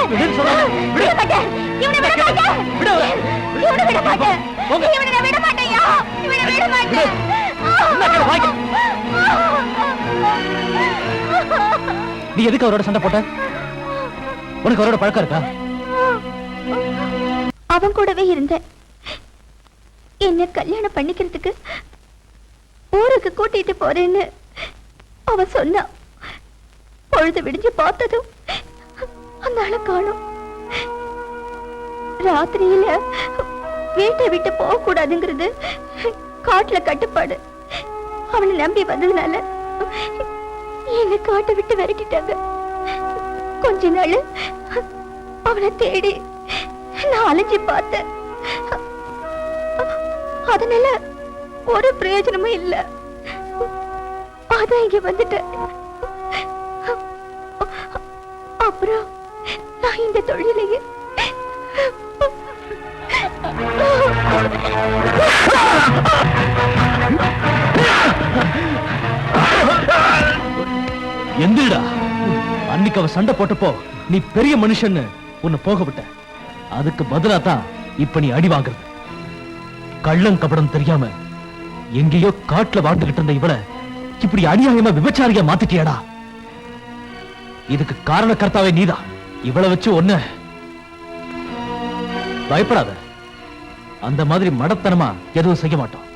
விட மாட்டேன். இவனை விட மாட்டேன். இவனை விட மாட்டேன். இவனை நான் விட மாட்டேன்யா. இவனை விட மாட்டேன். நீ எதுக்கு அவரோட சண்டை போட்ட? உனக்கு அவரோட பழக்கம் இருக்கா? அவன் கூடவே இருந்தேன். என்ன கல்யாணம் பண்ணிக்கிறதுக்கு ஊருக்கு கூட்டிட்டு போறேன்னு அவன் சொன்னான். பொழுது விடிஞ்சு பார்த்ததும் அந்த ஆளை காணோம். ராத்திரியில வீட்டை விட்டு போக கூடாதுங்கிறது காட்டுல கட்டுப்பாடு. அவனை நம்பி வந்ததுனால என்னை காட்டை விட்டு விரட்டிட்டாங்க. கொஞ்ச நாள் அவனை தேடி நான் அலைஞ்சி பார்த்தேன். அதனால ஒரு பிரயோஜனமும் இல்ல. அதான் இங்க வந்துட்டேன். அப்புறம் நான் இந்த தொழிலையே எந்திரடா. அன்னைக்கு அவ சண்டை போட்டப்போ நீ பெரிய மனுஷன்னு உன்னை போக விட்ட. அதுக்கு பதிலா தான் இப்ப நீ அடி வாங்குறது. கள்ளம் கபடம் தெரியாம எங்கேயோ காட்டுல வாழ்ந்துகிட்டு இருந்த இவளை இப்படி அநியாயமா விபச்சாரியா மாத்திட்டியாடா. இதுக்கு காரணக்கர்த்தாவே நீதான். இவளை வச்சு ஒன்ன பயப்படாத. அந்த மாதிரி மடத்தனமா எதுவும் செய்ய மாட்டோம்.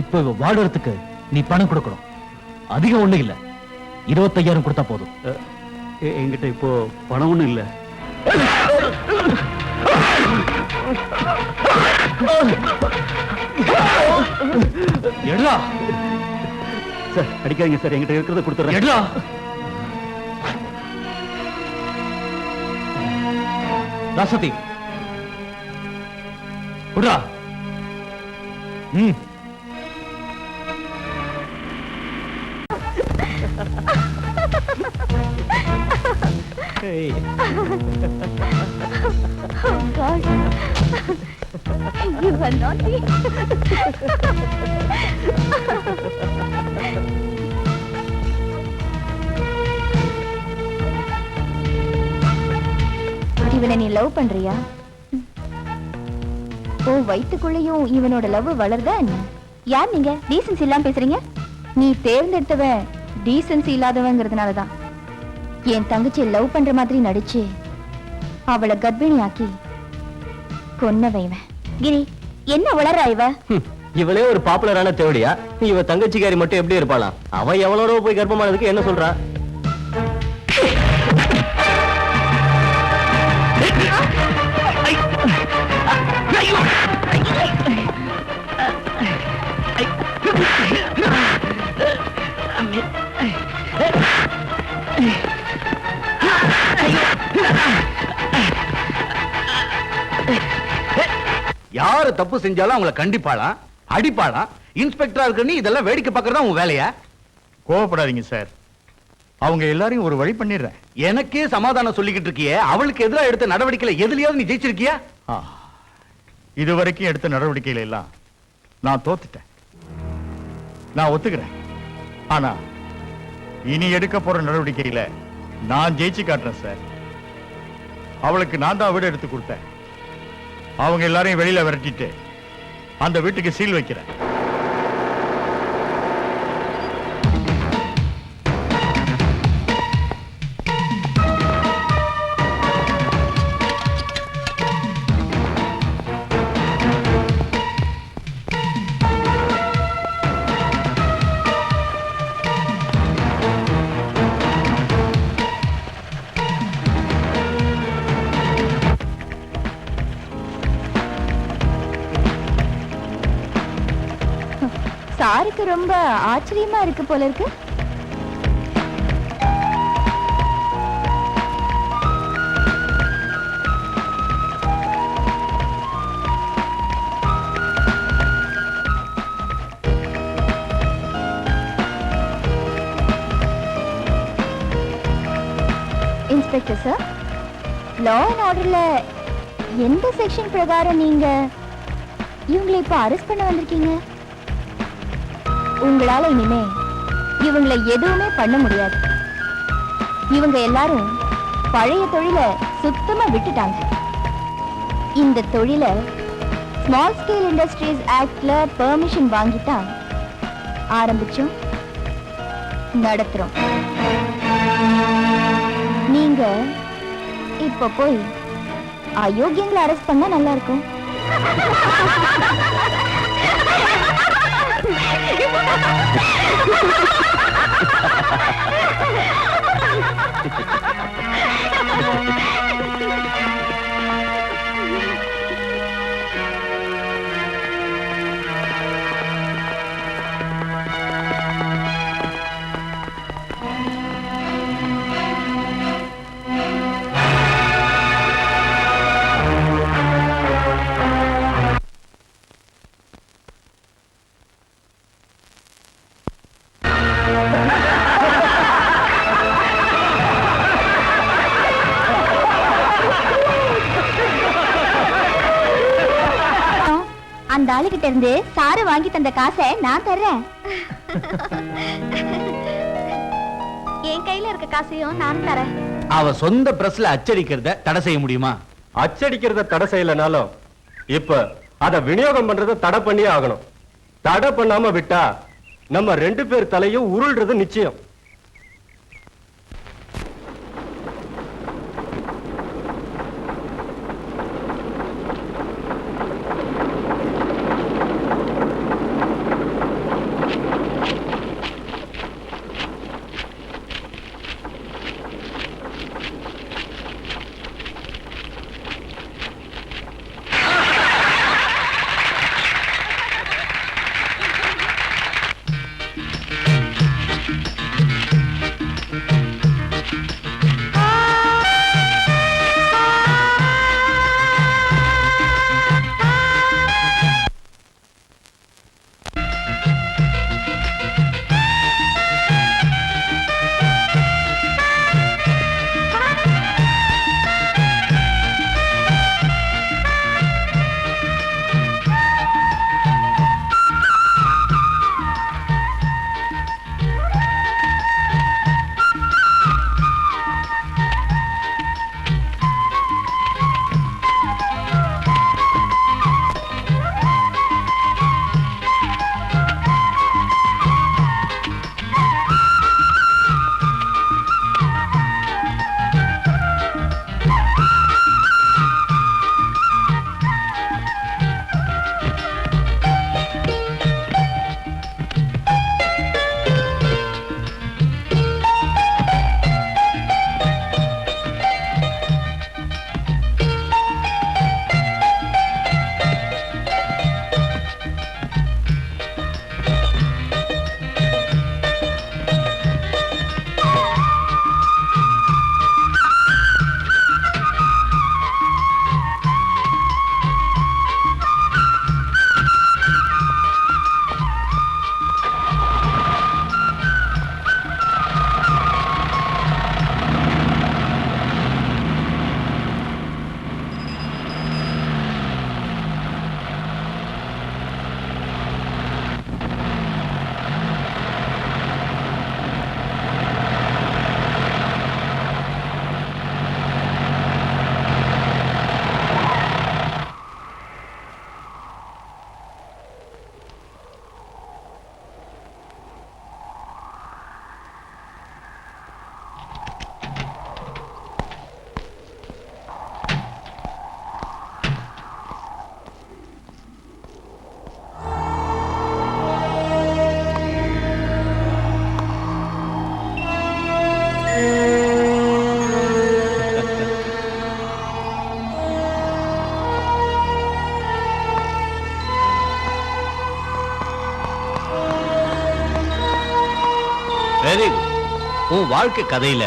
இப்ப இவ வாடுறதுக்கு நீ பணம் கொடுக்கணும். அதிகம் ஒண்ணு இல்ல, 25,000 கொடுத்தா போதும். என்கிட்ட இப்போ பணம் ஒண்ணும் இல்ல. எடுடா. சார் அடிக்காதீங்க சார், என்கிட்ட இருக்கிறத கொடுத்துறேன். எடுடா. ராசதி குடா. Oh God. You are naughty. இவனை நீ லவ் பண்றியா? ஓ வயித்துக்குள்ளேயும் இவனோட லவ் வளர்தா என்ன? யார் நீங்க? டீசன்சி இல்லாம பேசுறீங்க. நீ தேர்ந்தெடுத்தவன் டீசன்சி இல்லாதவங்கிறதுனாலதான் என் தங்கச்சி லவ் பண்ற மாதிரி நடிச்சு அவளை கர்ப்பிணி ஆக்கி கொன்னவன். கிரி என்ன வளர்றா இவ? இவளே ஒரு பாப்புலரான தேவடியா? இவ தங்கச்சிக்காரி மட்டும் எப்படி இருப்பாளா? அவ எவளோட போய் கர்ப்பமானதுக்கு என்ன சொல்றா? யாரு தப்பு செஞ்சாலும் அவங்கள கண்டிப்பாளாம், அடிப்பாளாம். இன்ஸ்பெக்டரா இருக்க நீ இதெல்லாம் வேடிக்கை பார்க்கறதா உன் வேலையா? கோவப்படாதீங்க சார், அவங்க எல்லாரையும் ஒரு வழி பண்ணிடுறேன். எனக்கே சமாதானம் சொல்லிக்கிட்டு இருக்கியே, அவளுக்கு எதிராக எடுத்த நடவடிக்கையில எதுலயாவது நீ ஜெயிச்சிருக்கியா? இதுவரைக்கும் எடுத்த நடவடிக்கைகள் எல்லாம் நான் தோத்துட்டேன். நான் ஒத்துக்கிறேன். ஆனா இனி எடுக்க போற நடவடிக்கையில நான் ஜெயிச்சு காட்டுறேன் சார். அவளுக்கு நான் தான் வீடு எடுத்து கொடுத்தேன். அவங்க எல்லாரையும் வெளியில விரட்டிட்டு அந்த வீட்டுக்கு சீல் வைக்கிறேன். சாருக்கு ரொம்ப ஆச்சரியமா இருக்கு போல இருக்கு. இன்ஸ்பெக்டர் சார், லா அண்ட் ஆர்டர்ல எந்த செக்ஷன் பிரகாரம் நீங்க இவங்களை இப்ப அரெஸ்ட் பண்ண வந்திருக்கீங்க? உங்களால இனிமே இவங்களை எதுவுமே பண்ண முடியாது. இவங்க எல்லாரும் பழைய தொழிலை சுத்தமா விட்டுட்டாங்க. இந்த தொழிலை ஸ்மால் ஸ்கேல் இண்டஸ்ட்ரீஸ் ஆக்ட்ல பெர்மிஷன் வாங்கித்தான் ஆரம்பிச்சோம், நடத்துறோம். நீங்க இப்ப போய் அயோக்கியங்களை அரெஸ்ட் பண்ணா நல்லா இருக்கும். அந்த ஆளுகிட்ட இருந்து சாரு வாங்கி தந்த காசை நான் தர்றேன். என் கையில இருக்க காசையும் நான் தரேன். அவ சொந்த பிரஸ்ல அச்சடிக்கிறத தடை செய்ய முடியுமா? அச்சடிக்கிறத தடை செய்யலனாலும் இப்ப அத விநியோகம் பண்றத தடை பண்ணியே ஆகணும். தடை பண்ணாம விட்டா நம்ம 2 பேர் தலையும் உருள்றது நிச்சயம். Very good. உன் வாழ்க்கை கதையில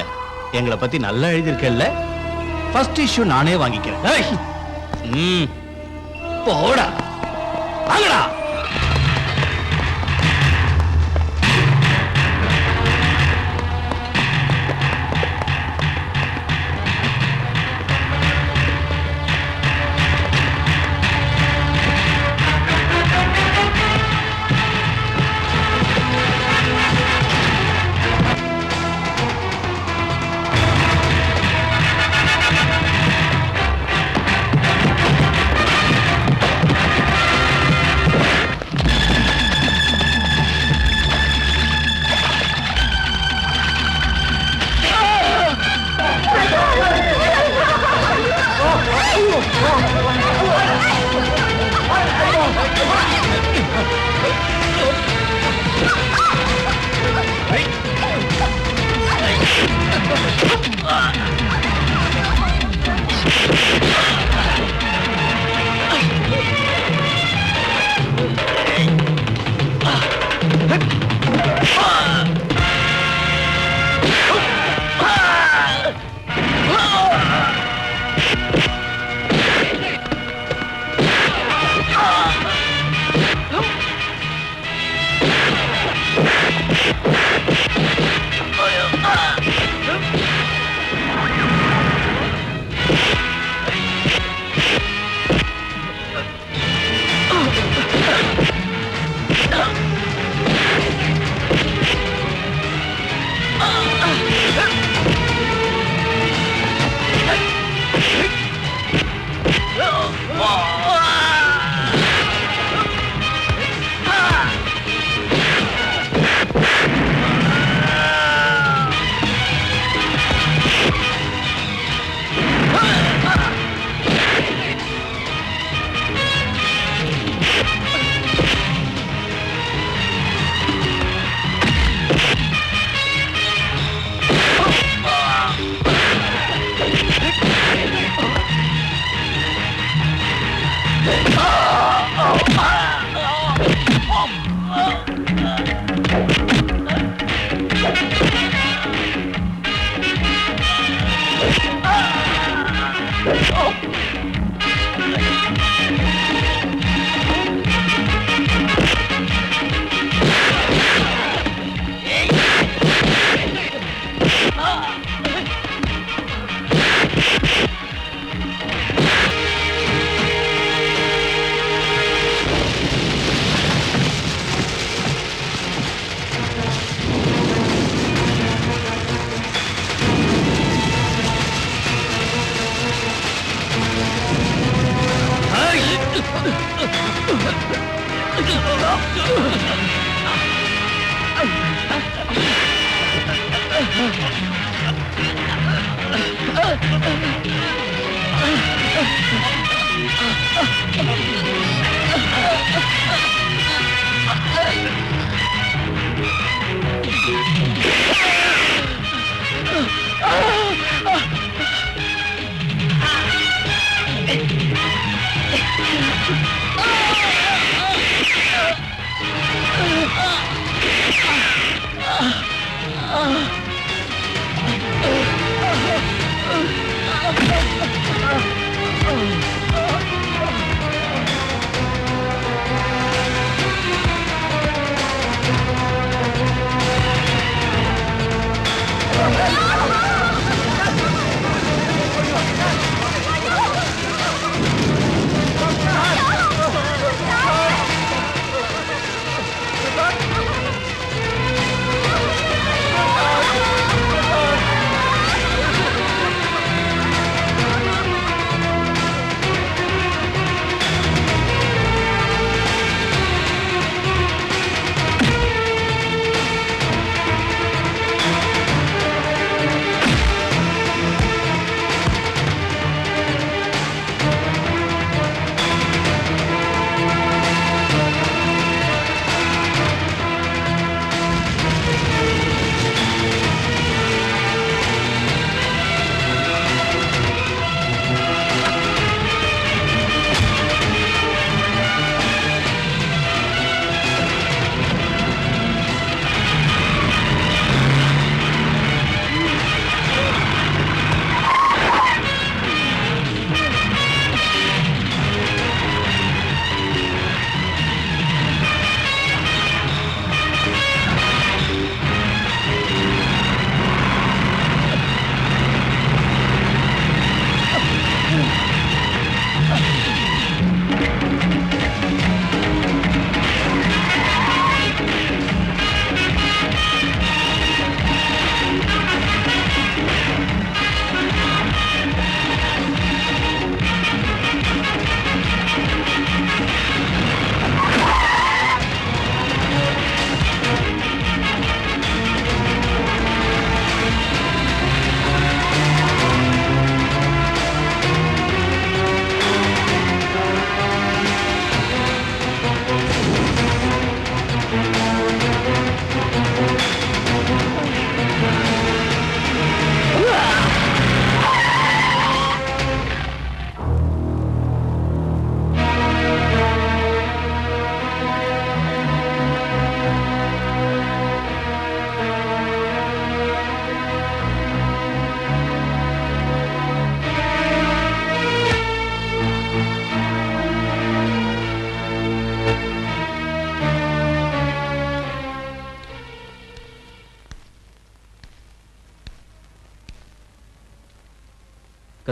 எங்களை பத்தி நல்லா எழுதியிருக்கல. ஃபர்ஸ்ட் இஷ்யூ நானே வாங்கிக்கிறேன். ஏய், போடா, வாங்கடா.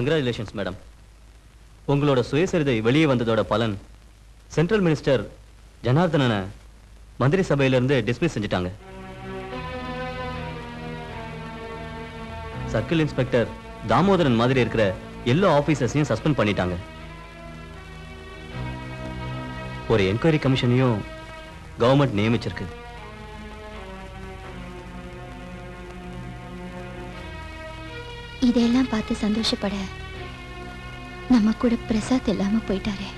Congratulations madam. உங்களோட சுயசரிதை வெளியே வந்ததோட பலன் சென்ட்ரல் மினிஸ்டர் ஜனார்தனனை மந்திரி சபையிலிருந்து டிஸ்மிஸ் செஞ்சுட்டாங்க. சர்க்கிள் இன்ஸ்பெக்டர் தாமோதரன் மாதிரி இருக்கிற எல்லா ஆபீசர்ஸையும் சஸ்பெண்ட் பண்ணிட்டாங்க. ஒரு என்கொயரி கமிஷனையும் கவர்மெண்ட் நியமிச்சிருக்கு. இதெல்லாம் பார்த்து சந்தோஷப்பட நம்ம கூட பிரசாத் இல்லாம போயிட்டாரே.